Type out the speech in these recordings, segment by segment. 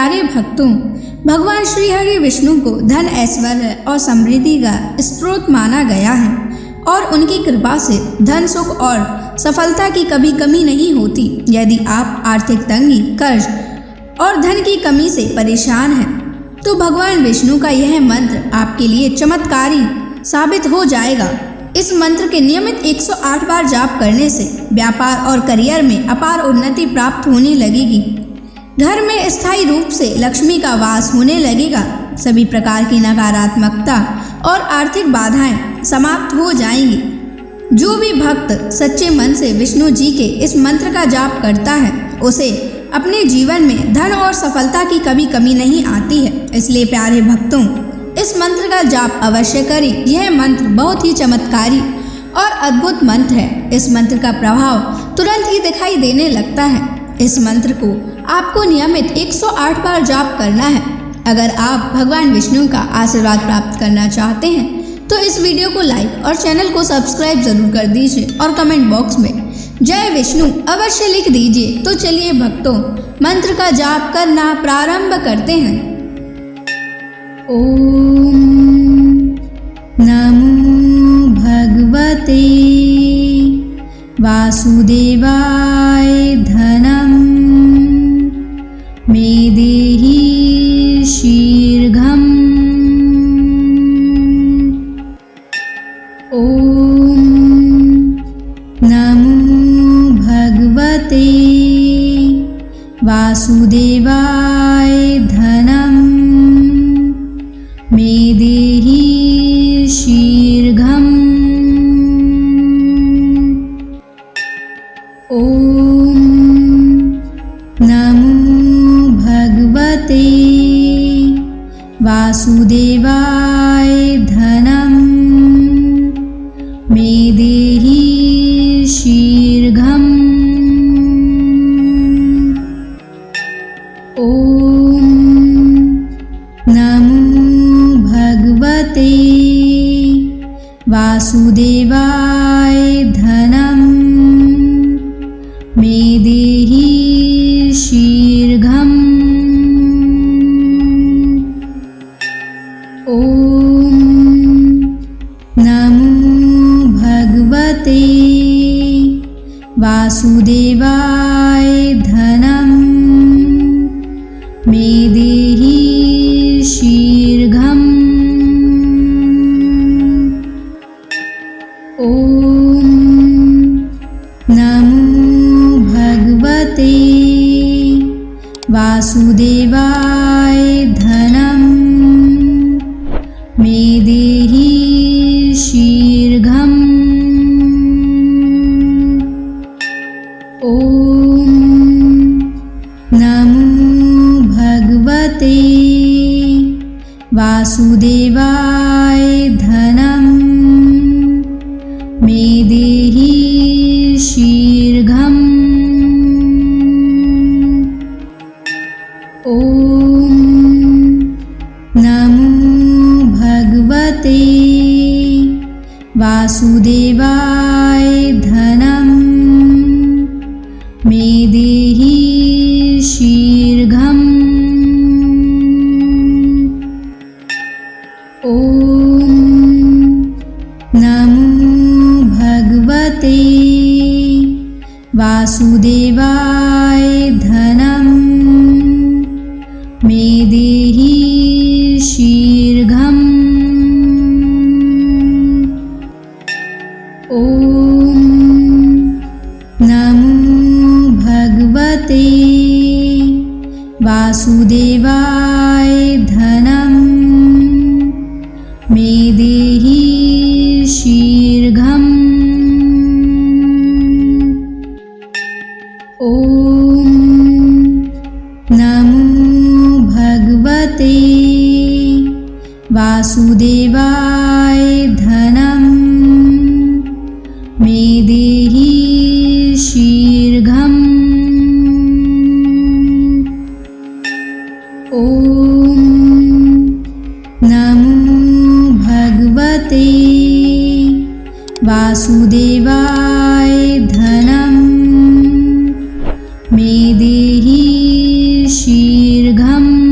प्यारे भक्तों, भगवान श्री हरि विष्णु को धन, ऐश्वर्य और समृद्धि का स्रोत माना गया है और उनकी कृपा से धन, सुख और सफलता की कभी कमी नहीं होती। यदि आप आर्थिक तंगी, कर्ज और धन की कमी से परेशान हैं, तो भगवान विष्णु का यह मंत्र आपके लिए चमत्कारी साबित हो जाएगा। इस मंत्र के नियमित 108 बार जाप करने से व्यापार और करियर में अपार उन्नति प्राप्त होने लगेगी। घर में स्थायी रूप से लक्ष्मी का वास होने लगेगा। सभी प्रकार की नकारात्मकता और आर्थिक बाधाएं समाप्त हो जाएंगी। जो भी भक्त सच्चे मन से विष्णु जी के इस मंत्र का जाप करता है, उसे अपने जीवन में धन और सफलता की कभी कमी नहीं आती है। इसलिए प्यारे भक्तों, इस मंत्र का जाप अवश्य करें। यह मंत्र बहुत ही चमत्कारी और अद्भुत मंत्र है। इस मंत्र का प्रभाव तुरंत ही दिखाई देने लगता है। इस मंत्र को आपको नियमित 108 बार जाप करना है। अगर आप भगवान विष्णु का आशीर्वाद प्राप्त करना चाहते हैं तो इस वीडियो को लाइक और चैनल को सब्सक्राइब जरूर कर दीजिए और कमेंट बॉक्स में जय विष्णु अवश्य लिख दीजिए। तो चलिए भक्तों, मंत्र का जाप करना प्रारंभ करते हैं। ओम नमो भगवते वासुदेवाय धनम मे देहि शीघ्रम्। ओम नमो भगवते वासुदेवाय धनम मे देहि शीघ्रम्। ओम नमो भगवते वासुदेवाय धनम मे देहि शीघ्रम्। ओम नमो भगवते वासुदेवाय धनम मे देहि शीघ्रम्। ओम नमो भगवते वासुदेवाय धनम मे देहि शीघ्रम्। ओम नमो भगवते वासुदेवाय धनम मे देहि शीघ्रम्। ओम नमो भगवते वासुदेवाय धनम मे देहि शीघ्रम्। ओम नमो भगवते वासुदेवाय धनम मे देहि शीघ्रम्। ओम नमो भगवते वासुदेवाय धनम मे देहि शीघ्रम्। ओम नमो भगवते वासुदेवाय धनम मे देहि शीघ्रम्। ओम नमो भगवते वासुदेवाय धनम मे देहि शीघ्रम्। ओम नमो भगवते वासुदेवाय धनम मे देहि शीघ्रम्।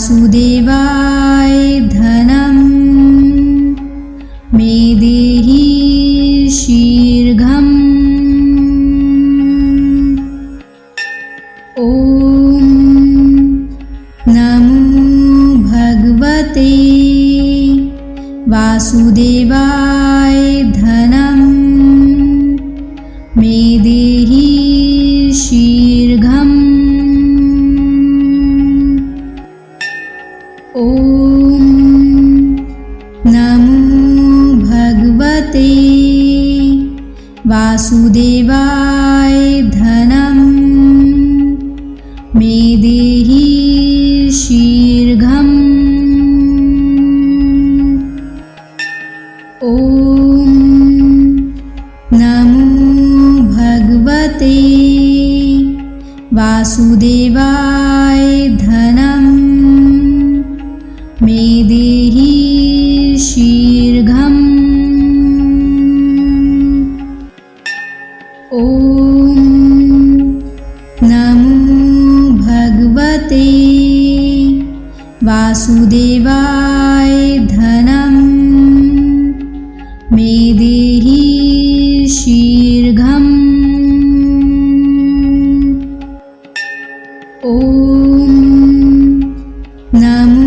वासुदेवाय धनं मे देहि शीघ्रम्। ॐ नमो भगवते वासुदेवाय धनं मे देहि शीघ्रम्। ॐ नमो भगवते वासुदेवाय धनं मे देहि शीघ्रम्। ॐ नमो भगवते वासुदेवाय धनं मे देहि शीघ्रम्। ॐ नमो भगवते वासुदेवाय धनं मे देहि शीघ्रम्। ॐ नमो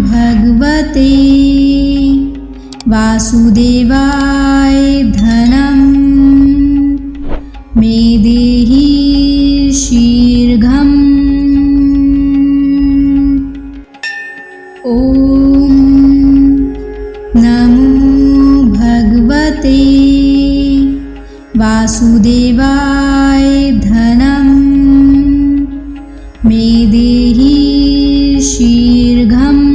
भगवते वासुदेवाय धनं मे देहि शीघ्रम्। ॐ नमो भगवते वासुदेवाय धनं मे देहि शीघ्रम्।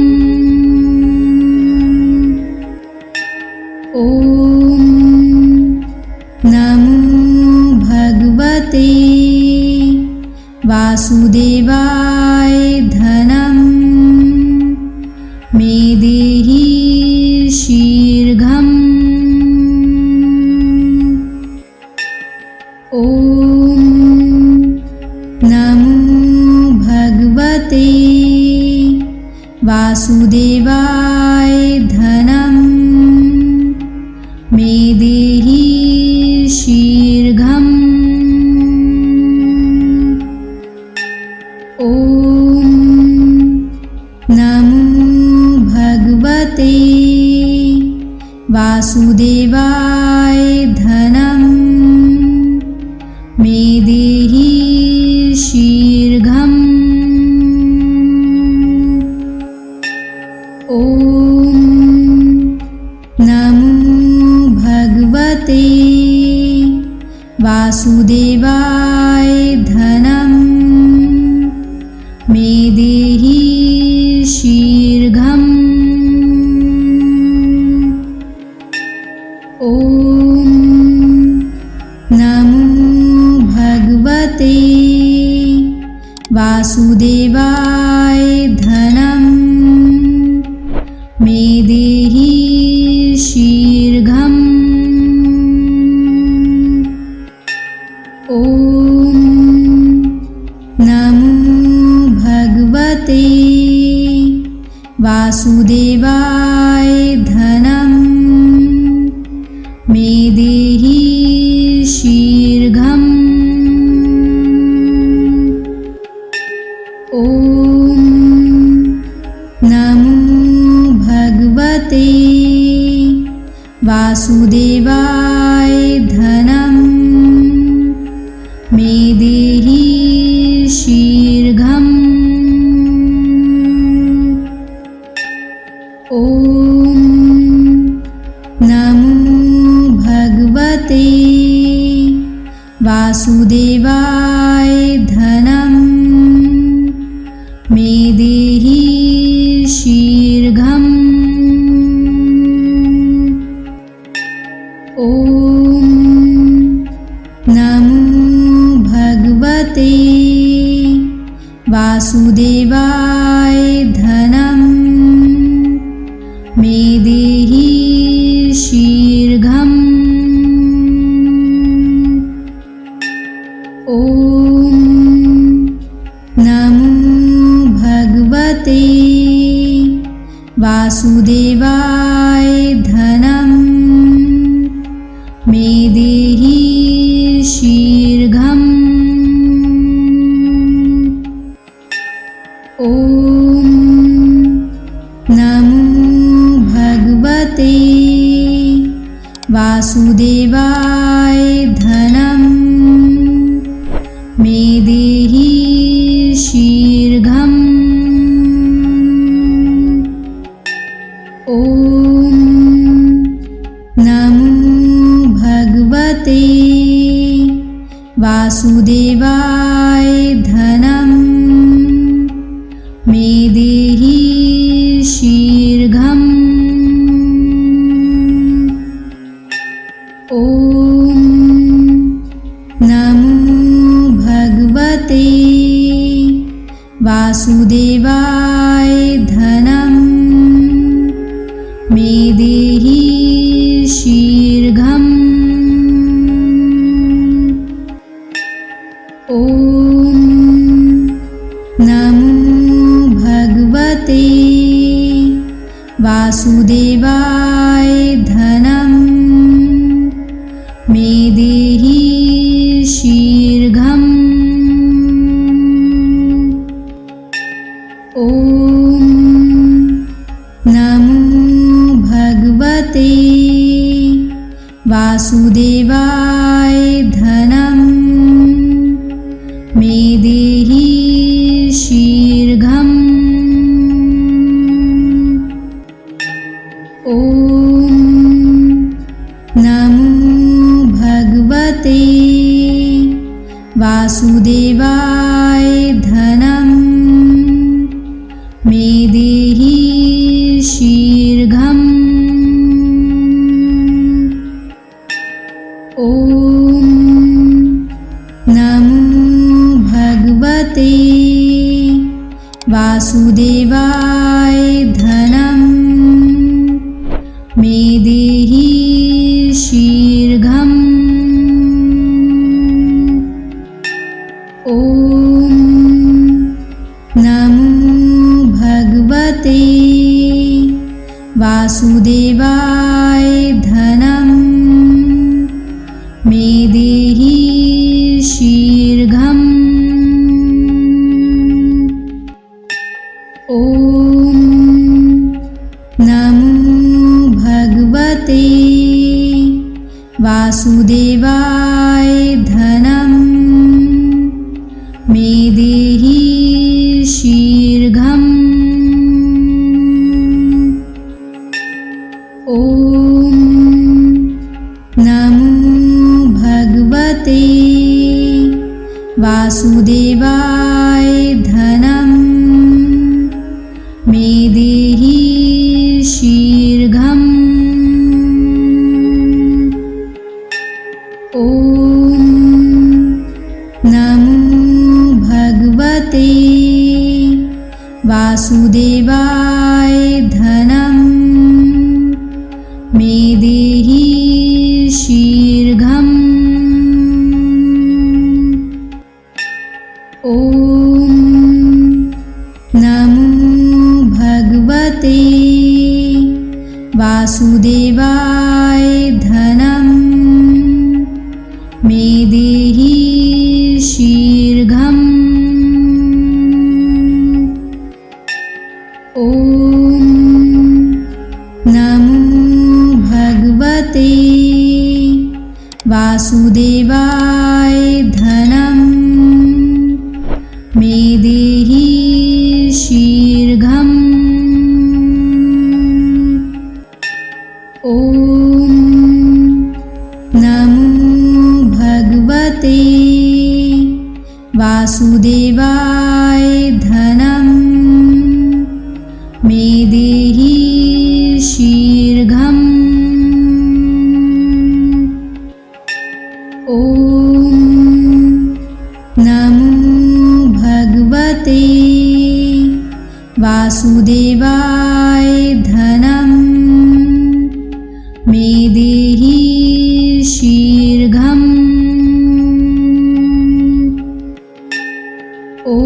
ॐ नमो भगवते वासुदेवाय धनं मे देहि शीघ्रम्। ॐ नमो भगवते वासुदेवाय धनं मे देहि शीघ्रम्। ॐ नमो भगवते वासुदेवाय धनं मे देहि शीघ्रम्। ॐ नमो भगवते वासुदेवाय धनं मे देहि शीघ्रम्। ॐ नमो भगवते वासुदेवाय धनं मे देहि शीघ्रम्। ॐ नमो भगवते वासुदेवाय धनं मे देहि शीघ्रम्। ॐ नमो भगवते वासुदेवाय धनं मे देहि शीघ्रम्। ॐ नमो भगवते वासुदेवाय धनं मे देहि शीघ्रम्। ॐ नमो भगवते वासुदेवाय धनं मे देहि शीघ्रम्। ॐ नमो भगवते वासुदेवाय धनं मे देहि शीघ्रम्। ॐ नमो भगवते वासुदेवाय धनं मे देहि शीघ्रम्। ॐ नमो भगवते वासुदेवाय धनं मे देहि शीघ्रम्। ॐ नमो भगवते वासुदेवाय धनं मे देहि शीघ्रम्। ॐ नमो भगवते वासुदेवाय धनं मे देहि शीघ्रम्। ॐ नमो भगवते वासुदेवाय धनं मे देहि शीघ्रम्। ॐ नमो भगवते वासुदेवाय धनं मे देहि शीघ्रम्। ॐ नमो भगवते वासुदेवाय धनं मे देहि शीघ्रम्। ॐ नमो भगवते वासुदेवाय धनं मे देहि शीघ्रम्। ॐ नमो भगवते वासुदेवाय धनं मे देहि शीघ्रम्। ॐ नमो भगवते वासुदेवाय धनं मे देहि शीघ्रम्। ॐ नमो भगवते वासुदेवाय धनं मे देहि शीघ्रम्। ॐ नमो भगवते वासुदेवाय धनं मे देहि शीघ्रम्। ॐ नमो भगवते वासुदेवाय धनं मे देहि शीघ्रम्। ॐ नमो भगवते वासुदेवाय धनं मे देहि शीघ्रम्। ॐ नमो भगवते वासुदेवाय धनं मे देहि शीघ्रम्। ॐ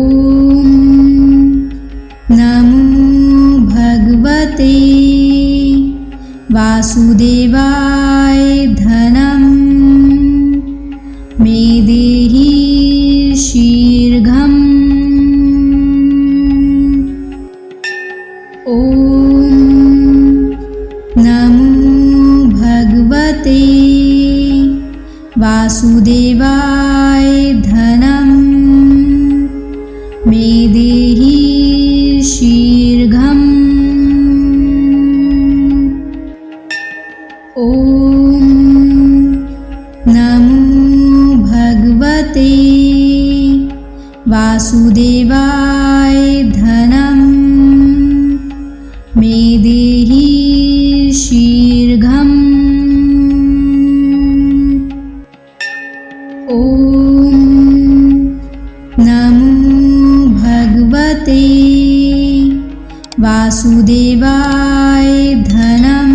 नमो भगवते वासुदेवाय धनं मे देहि शीघ्रम्। ॐ नमो भगवते वासुदेवाय धनं मे देहि शीघ्रम्। ॐ नमो भगवते वासुदेवाय धनं मे देहि शीघ्रम्। ॐ नमो भगवते वासुदेवाय धनं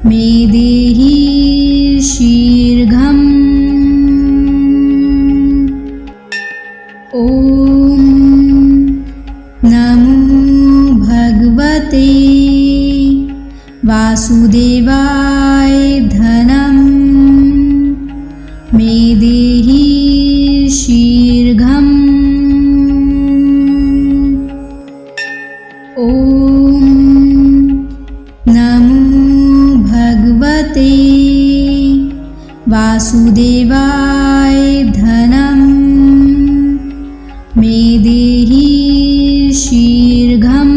मे देहि शीघ्रम्। ॐ नमो भगवते वासुदेवाय धनं मे देहि शीघ्रम्। ॐ नमो भगवते वासुदेवाय धनं मे देहि शीघ्रम्।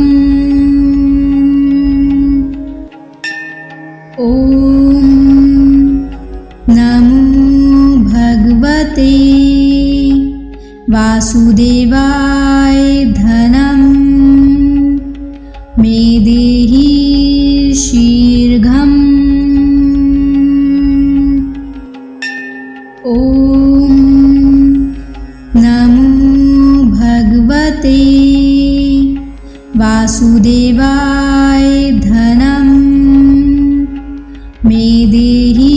ॐ नमो भगवते वासुदेवाय धनं मे देहि शीघ्रम्। ॐ नमो भगवते वासुदेवाय धनं मे देहि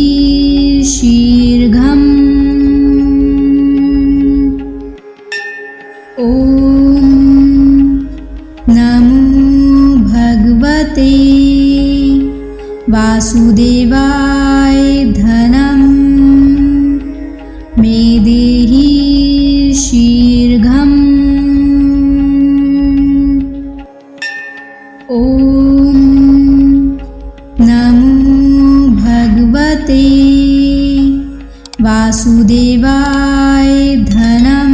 शीघ्रम्। ॐ नमो भगवते वासुदेवाय धनं मे देहि शीघ्रम्। ॐ नमो भगवते वासुदेवाय धनं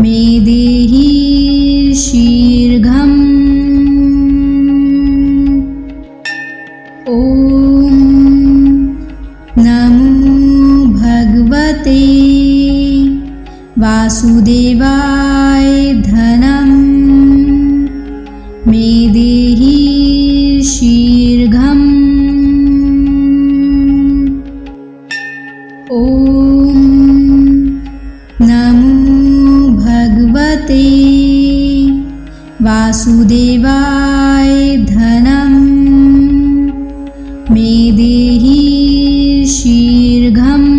मे देहि शीघ्रम्। ॐ नमो भगवते वासुदेवाय धनं मे देहि शीघ्रम्। ॐ नमो भगवते वासुदेवाय धनं मे देहि शीघ्रम्।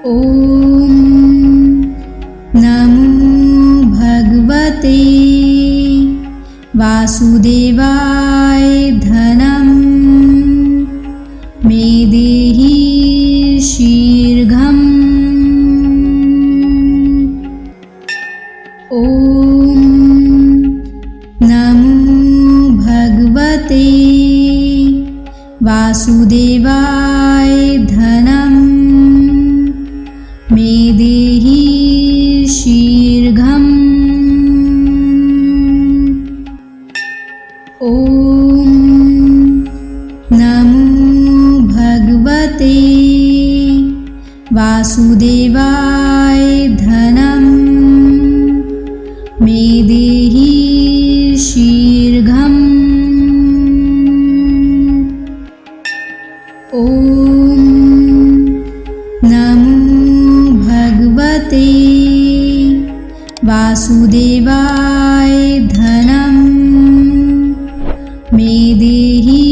ॐ नमो भगवते वासुदेवाय धनं मे देहि शीघ्रम्। ॐ नमो भगवते वासुदेवाय धनं मे देहि शीघ्रम्। ॐ नमो भगवते वासुदेवाय धनं मे देहि शीघ्रम्। ॐ नमो भगवते वासुदेवाय धनं मे देहि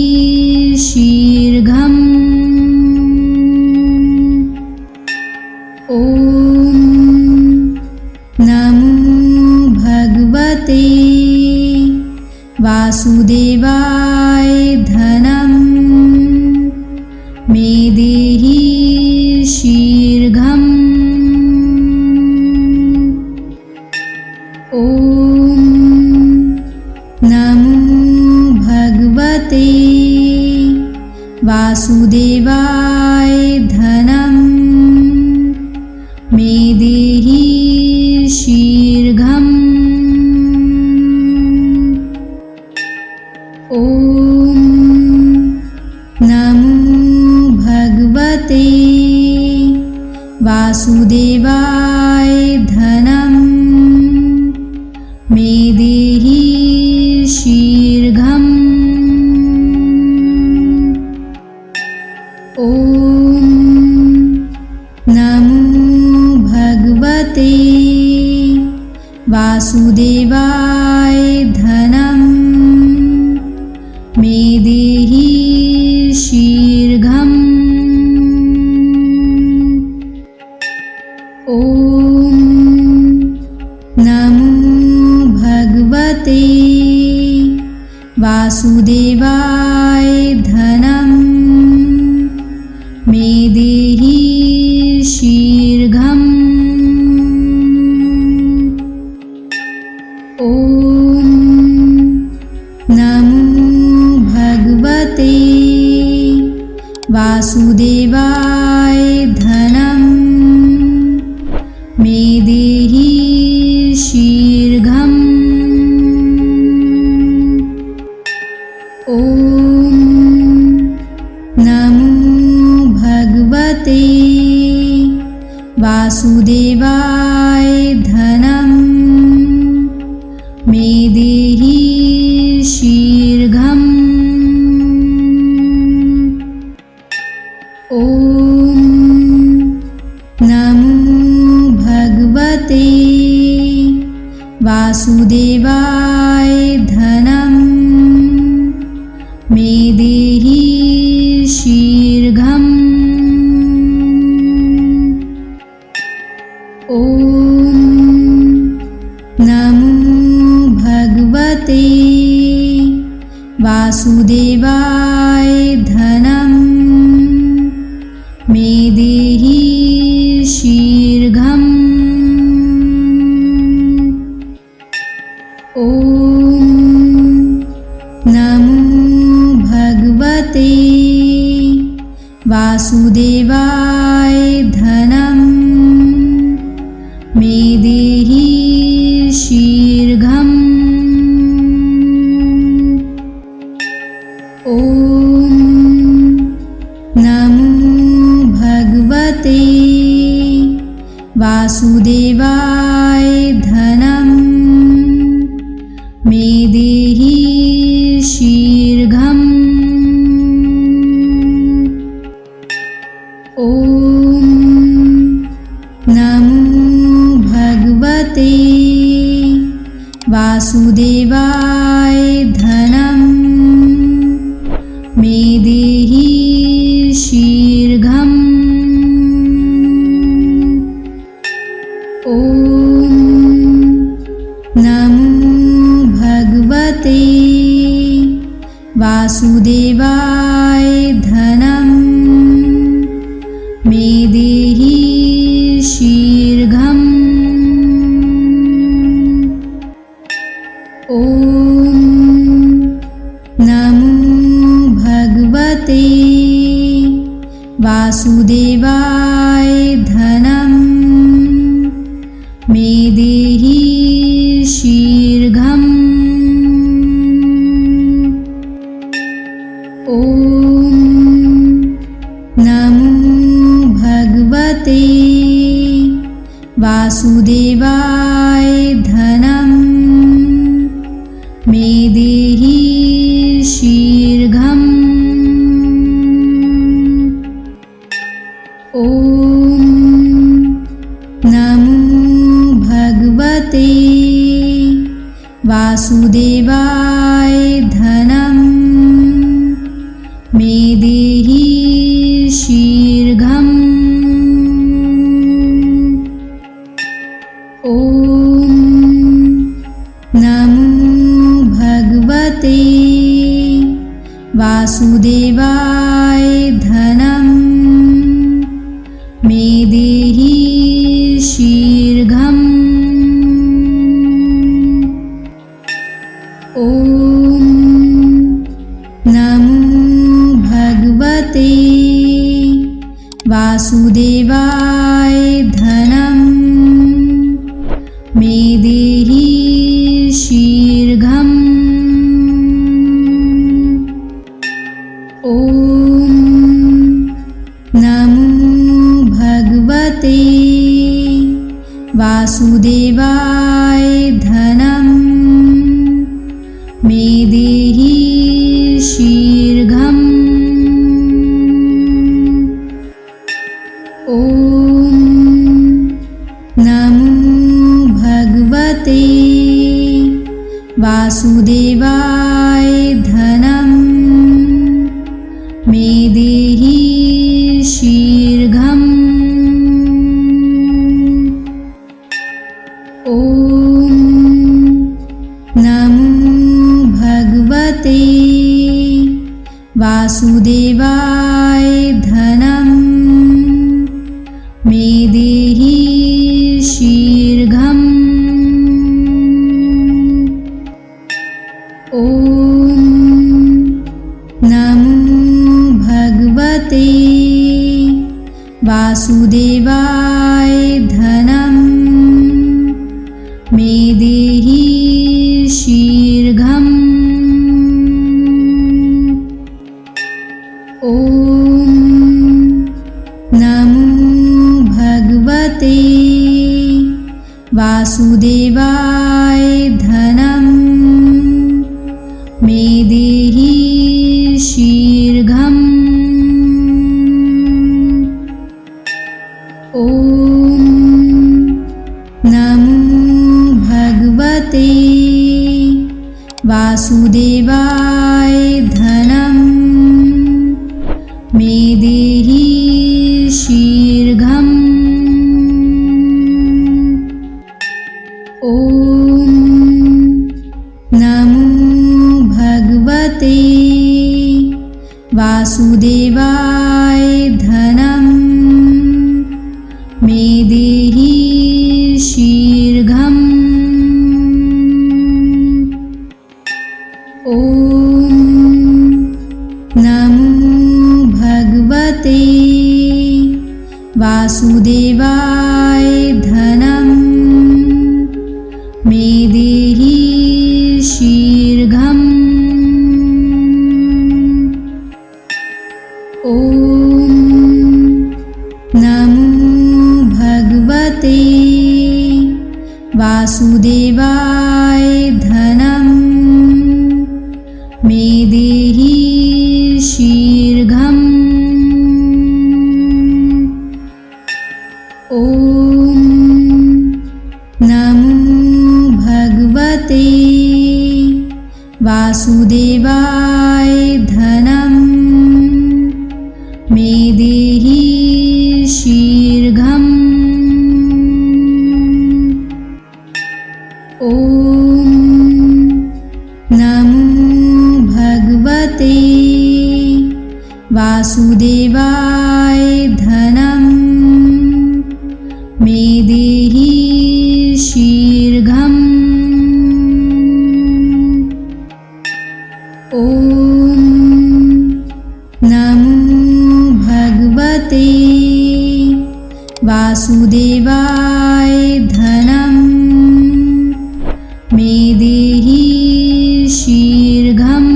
शीघ्रम्। ॐ नमो भगवते वासुदेवाय धनं मे देहि शीघ्रम्। ॐ नमो भगवते वासुदेवाय धनं मे देहि शीघ्रम्। ॐ नमो भगवते वासुदेवाय धनं मे देहि शीघ्रम्। ॐ नमो भगवते वासुदेवाय धनं मे देहि शीघ्रम्। ॐ नमो भगवते वासुदेवाय धनं मे देहि शीघ्रम्। ॐ नमो भगवते वासुदेवाय धनं मे देहि शीघ्रम्। ॐ नमो भगवते वासुदेवाय धनं मे देहि शीघ्रम्। ॐ नमो भगवते वासुदेवाय धनं मे देहि शीघ्रम्। ॐ नमो भगवते वासुदेवाय धनं मे देहि शीघ्रम्। ॐ नमो भगवते वासुदेवाय धनं मे देहि शीघ्रम्। ॐ नमो भगवते वासुदेवाय धनं मे देहि शीघ्रम्। ॐ नमो भगवते वासुदेवाय धनं मे देहि शीघ्रम्। ॐ नमो भगवते वासुदेवाय धनं मे देहि शीघ्रम्। ॐ नमो भगवते वासुदेवाय धनं मे देहि शीघ्रम्। ॐ नमो भगवते वासुदेवाय धनं मे देहि शीघ्रम्। ॐ नमो भगवते वासुदेवाय धनं मे देहि शीघ्रम्। ॐ नमो भगवते वासुदेवाय धनं मे देहि शीघ्रम्। ॐ नमो भगवते वासुदेवाय धनं मे देहि शीघ्रम्। ॐ नमो भगवते वासुदेवाय धनं मे देहि शीघ्रम्। ॐ नमो भगवते वासुदेवाय धनं मे देहि शीघ्रम्। ॐ नमो भगवते वासुदेवाय धनं मे देहि शीघ्रम्। ॐ नमो भगवते वासुदेवाय धनं मे देहि शीघ्रम्। ॐ नमो भगवते वासुदेवाय धनं मे देहि शीघ्रम्। ॐ नमो भगवते वासुदेवाय धनं मे देहि शीघ्रम्। ॐ नमो भगवते वासुदेवाय धनं मे देहि शीघ्रम्। ॐ नमो भगवते वासुदेवाय धनं मे देहि शीघ्रम्। ॐ नमो भगवते वासुदेवाय धनं मे देहि शीघ्रम्। ॐ नमो भगवते वासुदेवाय धनं मे देहि शीघ्रम्।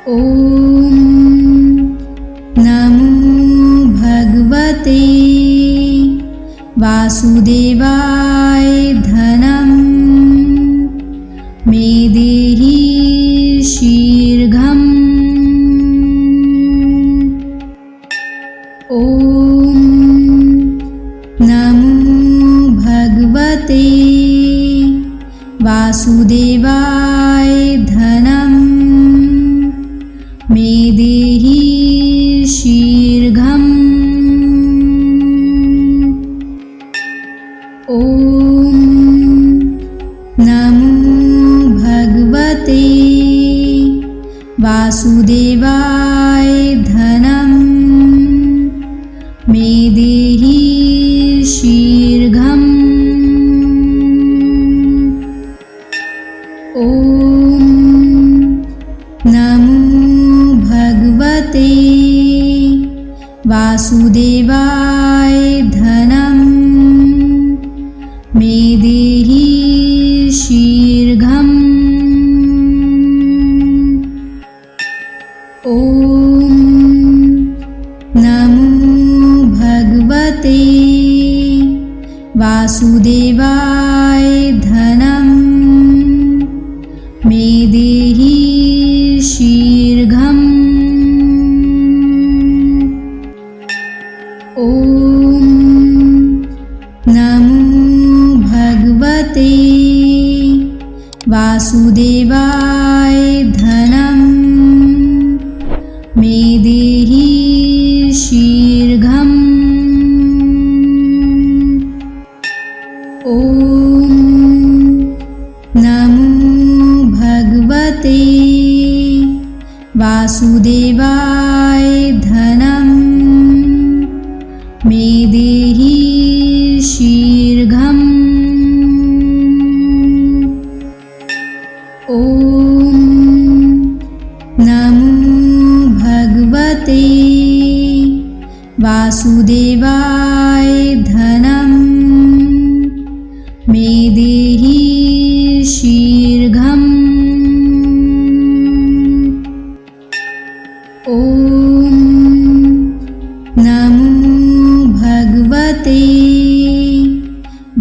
ॐ नमो भगवते वासुदेवाय धनं मे देहि शीघ्रम्। ॐ नमो भगवते वासुदेवाय धनं मे देहि शीघ्रम्। ॐ नमो भगवते वासुदेवाय धनं मे देहि शीघ्रम्। ॐ नमो भगवते वासुदेवाय धनं मे देहि शीघ्रम्। ॐ नमो भगवते वासुदेवाय धनं मे देहि शीघ्रम्। ॐ नमो भगवते वासुदेवाय धनं मे देहि शीघ्रम्। ॐ नमो भगवते वासुदेवाय धनं मे देहि शीघ्रम्। ॐ नमो भगवते वासुदेवाय धनं मे देहि शीघ्रम्। ॐ नमो भगवते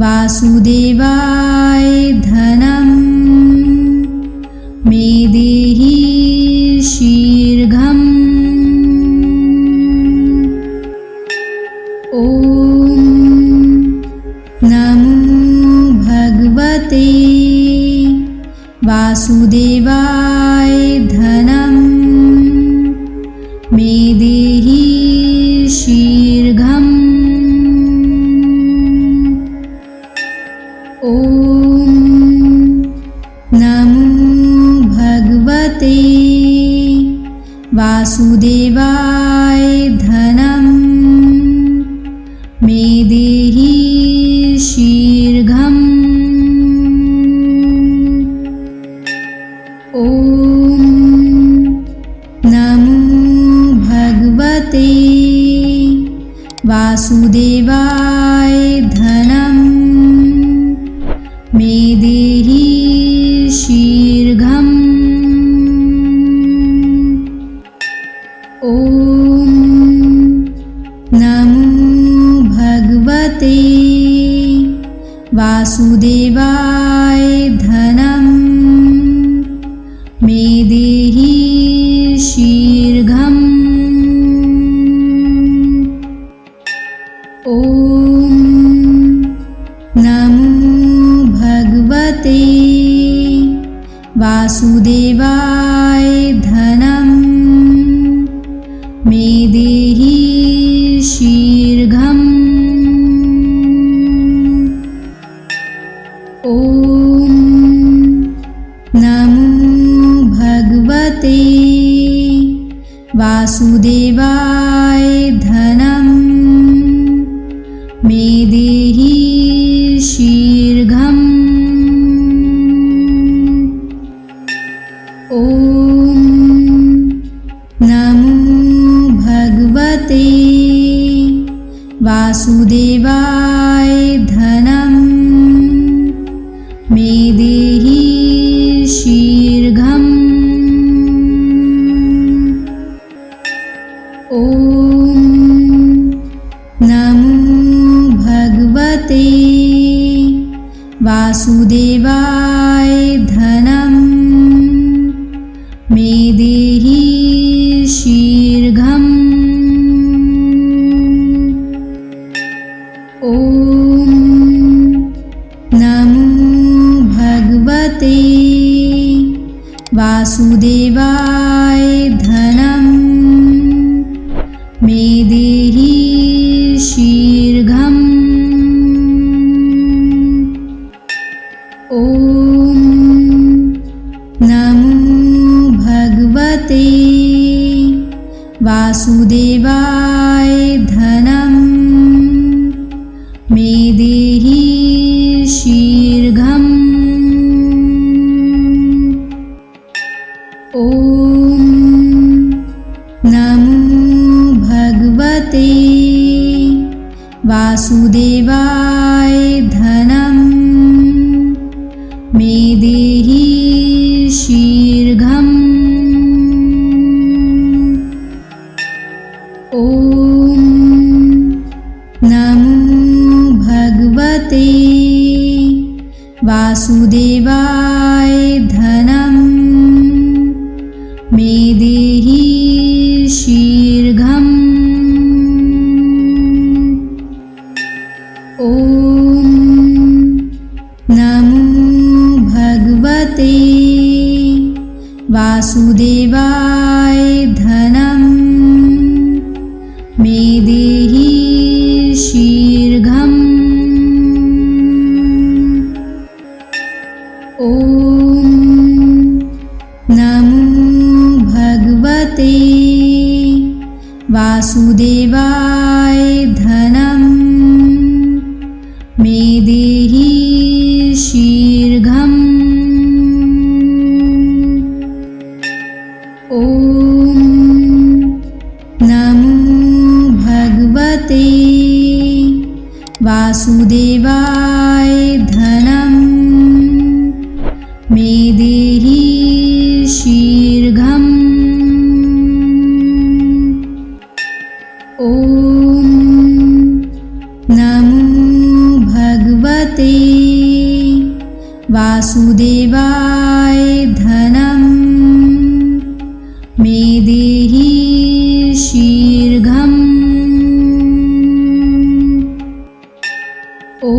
वासुदेवाय धनं मे देहि शीघ्रम्। ॐ नमो भगवते वासुदेवाय धनं मे देहि शीघ्रम्। ॐ नमो भगवते वासुदेवाय धनं मे देहि शीघ्रम्। ॐ नमो भगवते वासुदेवाय धनं मे देहि शीघ्रम्। ॐ नमो भगवते वासुदेवाय धनं मे देहि शीघ्रम्। ॐ नमो भगवते वासुदेवाय धनं मे देहि शीघ्रम्। ॐ नमो भगवते वासुदेवाय धनं मे देहि शीघ्रम्। ॐ नमो भगवते वासुदेवाय धनं मे देहि शीघ्रम्। ॐ नमो भगवते वासुदेवाय धनं मे देहि शीघ्रम्। ॐ नमो भगवते वासुदेवाय धनं मे देहि शीघ्रम्। ॐ नमो भगवते वासुदेवाय धनं मे देहि शीघ्रम्। ॐ नमो भगवते वासुदेवाय धनं मे देहि शीघ्रम्। ॐ नमो भगवते वासुदेवाय धनं मे देहि शीघ्रम्। ॐ नमो भगवते वासुदेवाय धनं मे देहि शीघ्रम्। ॐ नमो भगवते वासुदेवाय धनं मे देहि शीघ्रम्। ॐ नमो भगवते वासुदेवाय धनं मे देहि शीघ्रम्। ॐ नमो भगवते वासुदेवाय धनं मे देहि शीघ्रम्। ॐ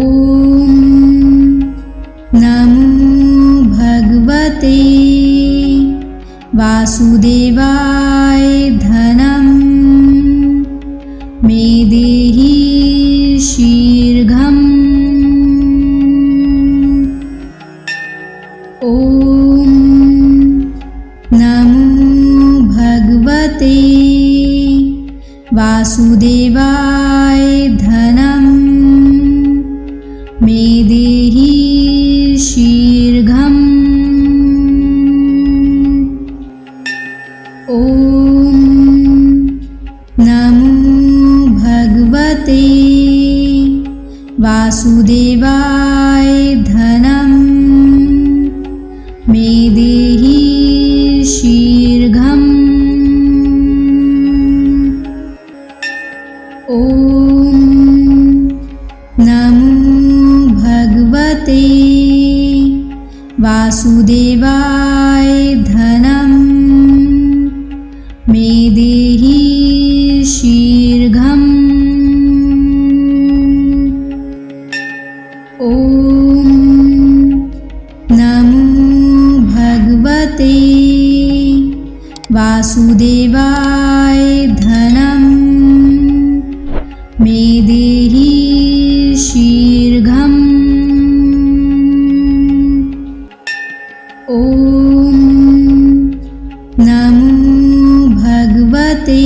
नमो भगवते वासुदेवाय धनं मे देहि शीघ्रम्। ॐ नमो भगवते वासुदेवाय धनं मे देहि शीघ्रम्। ॐ नमो भगवते वासुदेवाय धनं मे देहि शीघ्रम्। ॐ नमो भगवते वासुदेवाय धनं मे देहि शीघ्रम्। ॐ नमो भगवते वासुदेवाय धनं मे देहि शीघ्रम्। ॐ नमो भगवते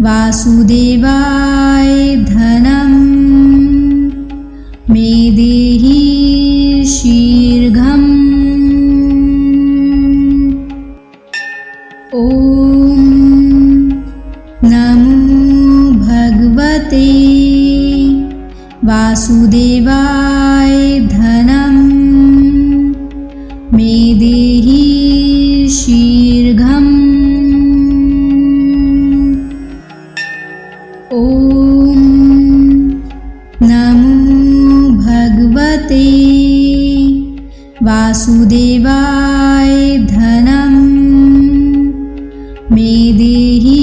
वासुदेवाय धनं मे देहि शीघ्रम्। ॐ नमो भगवते वासुदेवाय धनं मे देहि शीघ्रम्। ॐ नमो भगवते वासुदेवाय धनं मे देहि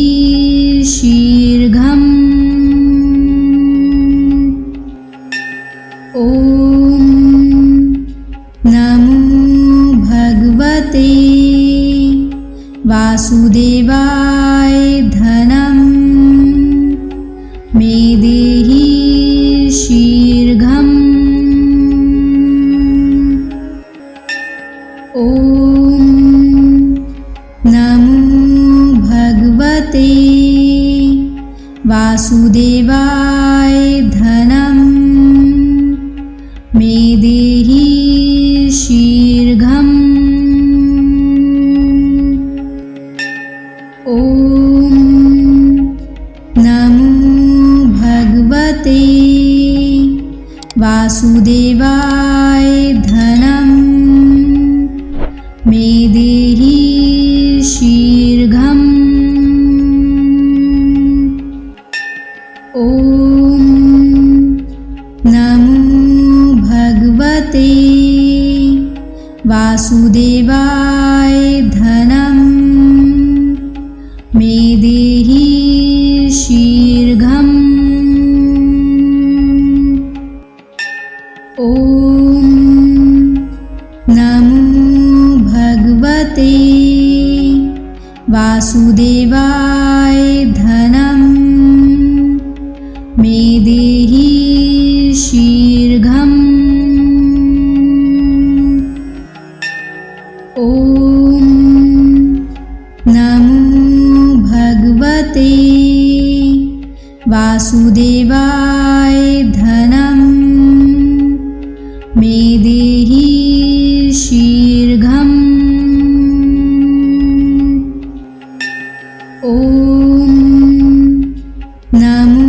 शीघ्रम्। ॐ नमो भगवते वासुदेवाय धनं मे देहि शीघ्रम्। ॐ नमो भगवते वासुदेवाय धनं मे देहि शीघ्रम्। ॐ नमो भगवते वासुदेवाय धनं मे देहि शीघ्रम्। ॐ वासुदेवाय धनं मे देहि शीघ्रम्। ॐ नमो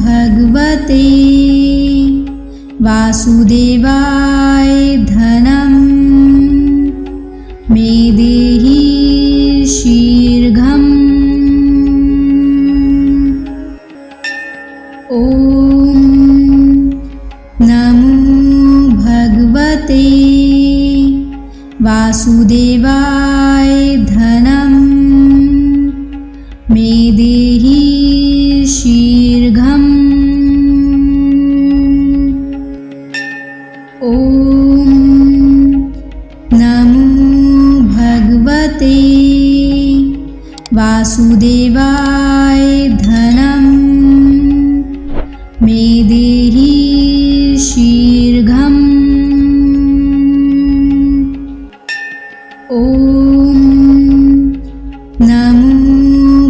भगवते वासुदेवाय धनं मे देहि शीघ्रम्। ॐ नमो भगवते वासुदेवाय धनं मे देहि शीघ्रम्। ॐ नमो भगवते वासुदेवाय धनं मे देहि शीघ्रम्। ॐ नमो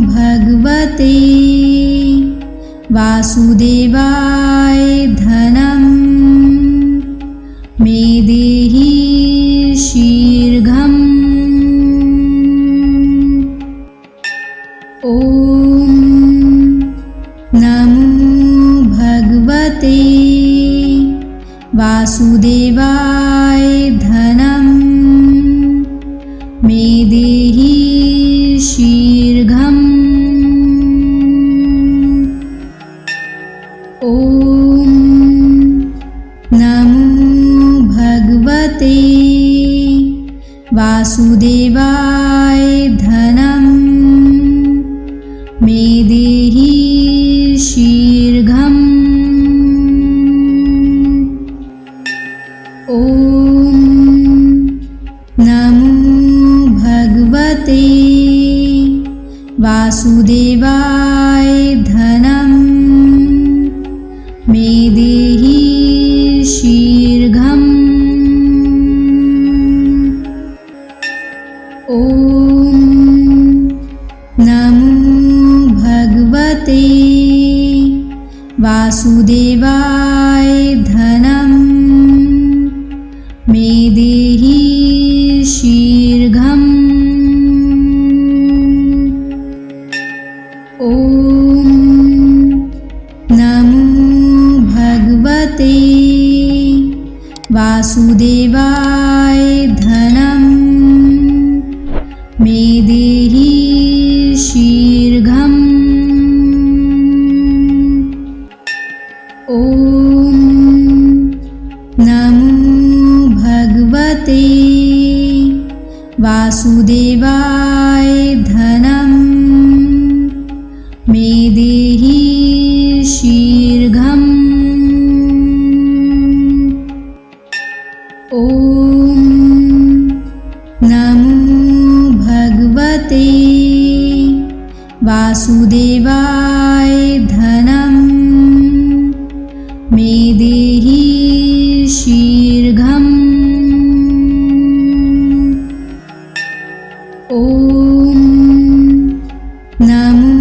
भगवते वासुदेवाय धनं मे देहि शीघ्रम्। ॐ नमो भगवते वासुदेवाय धनं मे देहि शीघ्रम्। ॐ नमो भगवते वासुदेवाय धनं मे देहि शीघ्रम्। ॐ नमो भगवते वासुदेवाय धनं मे देहि शीघ्रम्। ॐ नमो भगवते वासुदेवाय धनं मे देहि शीघ्रम्। ॐ नमो भगवते वासुदेवाय धनं मे देहि शीघ्रम्। ॐ नमो भगवते वासुदेवाय धनं मे देहि शीघ्रम्। ॐ नमो भगवते वासुदेवाय धनं मे देहि शीघ्रम्। ॐ नमो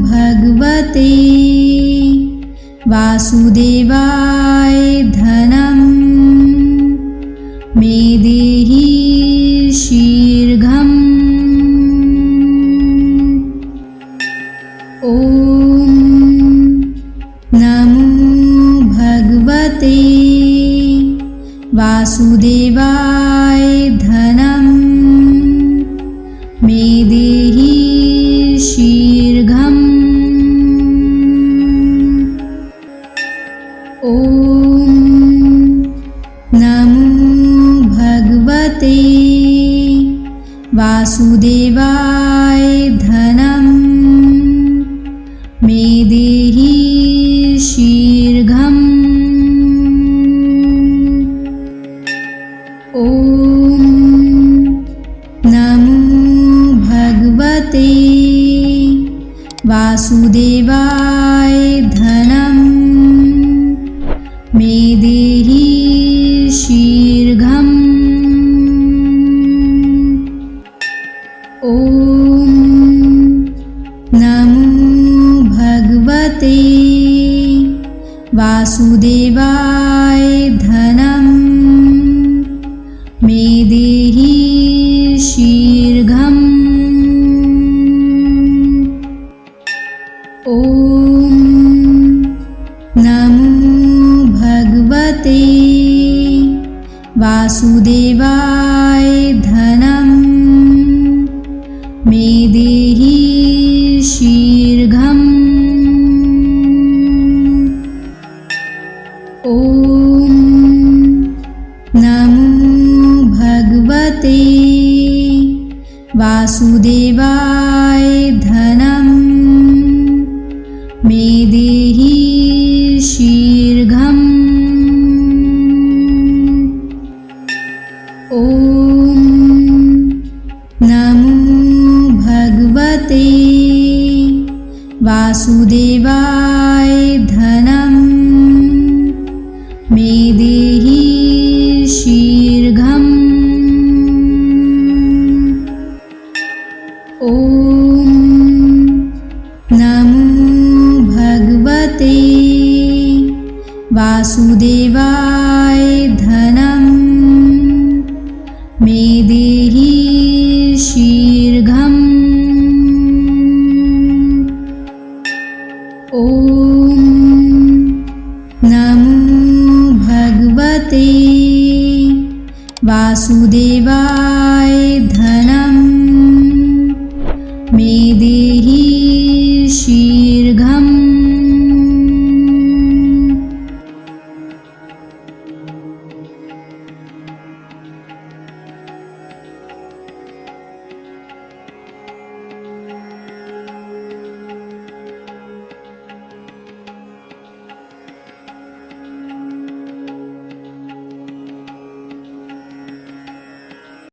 भगवते वासुदेवाय धनं मे देहि शीघ्रम्। ॐ नमो भगवते वासुदेवाय धनं मे देहि शीघ्रम्। ॐ नमो भगवते वासुदेवाय धनं मे देहि शीघ्रम्। ॐ नमो भगवते वासुदेवाय धनं मे देहि शीघ्रम्। ॐ नमो भगवते भगवते वासुदेवाय धनं मे देहि शीघ्रम्। ॐ नमो भगवते वासुदेवाय धनं मे देहि शीघ्रम्। ॐ नमो भगवते वासुदेवाय धनं मे देहि शीघ्रम्। ॐ नमो भगवते वासुदेवाय धनं मे देहि शीघ्रम्। ॐ नमो भगवते वासुदेवाय धनं मे देहि शीघ्रम्। ॐ नमो भगवते वासुदेवाय